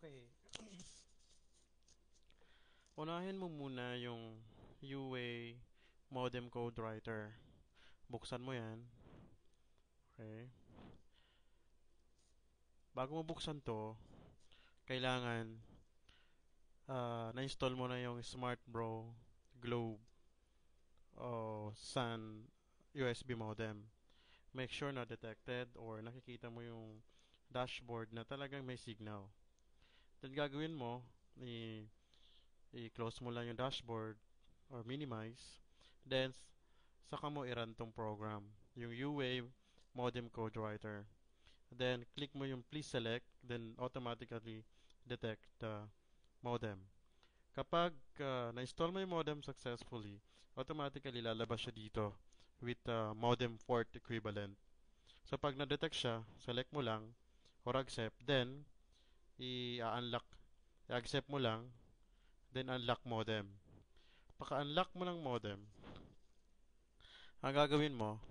Okay. Unahin mo muna yung UA modem code writer. Buksan mo yan. Okay. Bago mo buksan to, kailangan na-install mo na yung Smart Bro Globe o Sun USB modem. Make sure na detected or nakikita mo yung dashboard na talagang may signal. Then gagawin mo, i-close mo lang yung dashboard or minimize. Then, saka mo i-run tong program, yung UWave modem code writer. Then, click mo yung please select, then automatically detect the modem. Kapag na-install mo yung modem successfully, automatically lalabas siya dito with modem port equivalent. So, pag na-detect siya, select mo lang or accept, then i-unlock, i-accept mo lang, then unlock modem. Pagka-unlock mo ng modem, ang gagawin mo,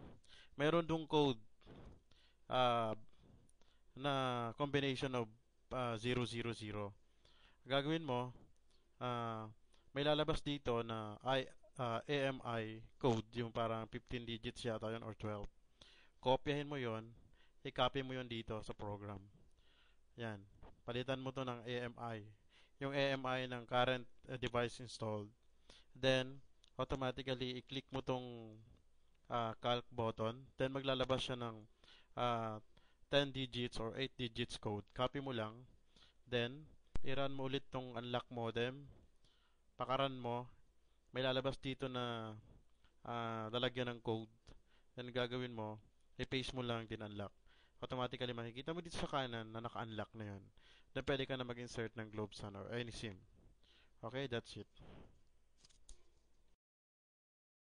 mayroon dong code uh, na combination of 000. Gagawin mo, uh, may lalabas dito na AMI code, yung parang 15 digits yata yun or 12. Kopyahin mo yon, i-copy mo yon dito sa program. Yan. Palitan mo to ng AMI. Yung AMI ng current device installed. Then, automatically, i-click mo tong calc button. Then, maglalabas siya ng uh, 10 digits or 8 digits code. Copy mo lang. Then, i-run mo ulit tong unlock modem. Pakaran mo. May lalabas dito na lalagyan ng code. Then, gagawin mo, i-paste mo lang din unlock. Automatically, makikita mo dito sa kanan na naka-unlock na yun. Then, pwede ka na mag-insert ng Globe Sun or any SIM. Okay, that's it.